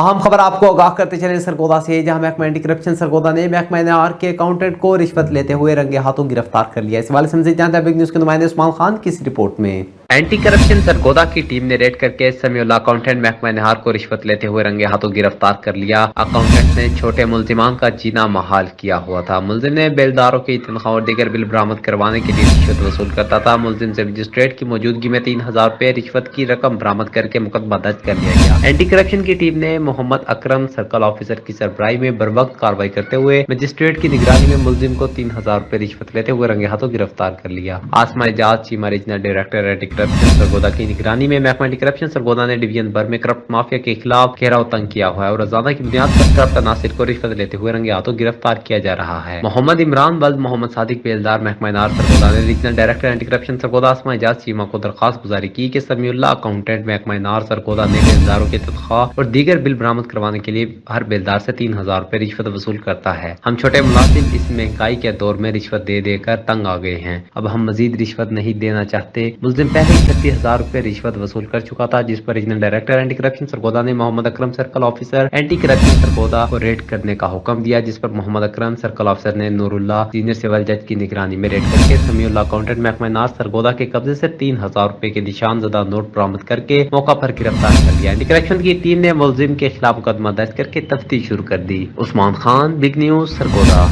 अहम खबर आपको आगाह करते चले सरगोदा से, जहां महकमा एंटी करप्शन सरगोदा ने महकमा एनआर के अकाउंटेंट को रिश्वत लेते हुए रंगे हाथों गिरफ्तार कर लिया। इस हवाले से हमसे जानते हैं बिग न्यूज के नुमाइंदे उस्मान खान की इस रिपोर्ट में। एंटी करप्शन सरगोदा की टीम ने रेड करके समीउल्लाह अकाउंटेंट महकमा निहार को रिश्वत लेते हुए रंगे हाथों गिरफ्तार कर लिया। अकाउंटेंट ने छोटे मुल्जिमान का जीना महाल किया हुआ था। मुल्जिम ने बेलदारों की तनख्वाह और दीगर बिल बरामद करवाने के लिए रिश्वत वसूल करता था। मुल्जिम से मजिस्ट्रेट की मौजूदगी में 3000 रुपए रिश्वत की रकम बरामद करके मुकदमा दर्ज कर लिया गया। एंटी करप्शन की टीम ने मोहम्मद अकरम सर्कल ऑफिसर की सरबराही में बर वक्त कार्रवाई करते हुए मजिस्ट्रेट की निगरानी में मुल्जिम को 3000 रुपए रिश्वत लेते हुए रंगे हाथों गिरफ्तार कर लिया। Asma Ejaz Cheema regional director anti corruption Sargodha की निगरानी में महकमा एंटी करप्शन सरगोदा ने डिवीजन भर में करप्ट माफिया के खिलाफ घेराव तंग किया हुआ है और रोजाना की बुनियाद पर करप्ट अनासिर को रिश्वत लेते हुए रंगे हाथों गिरफ्तार किया जा रहा है। मोहम्मद इमरान बल्द मोहम्मद सादिक बेलदार महकमा एनआर सरगोदा ने regional director anti corruption Sargodha Asma Ejaz Cheema को दरखास्त गुजारी की कि समीउल्लाह अकाउंटेंट महकमा एनआर सरगोदा ने बेलदारों की तनख्वाह और दीगर बिल बरामद करवाने के लिए हर बेलदार से 3000 रुपए रिश्वत वसूल करता है। हम छोटे मुलाजिम इस महंगाई के दौर में रिश्वत दे देकर तंग आ गए हैं। अब हम मजीद रिश्वत नहीं देना चाहते। मुल्जिम पहले ही 36,000 रुपए रिश्वत वसूल कर चुका था, जिस पर regional director anti corruption Sargodha ने Mohammad Akram circle officer anti corruption Sargodha को रेड करने का हुक्म दिया, जिस पर मोहम्मद अकरम सर्कल ऑफिसर ने नूरुल्लाह सीनियर सिविल जज की निगरानी में रेड करके समीउल्लाह अकाउंटेंट महकमा एनआर सरगोदा के कब्जे से 3000 रुपए के निशान ज़दा नोट बरामद करके मौका पर गिरफ्तार कर लिया। एंटी करप्शन की टीम ने मुल्जिम के खिलाफ मुकदमा दर्ज करके तफ्तीश शुरू कर दी। Usman Khan, big news, Sargodha.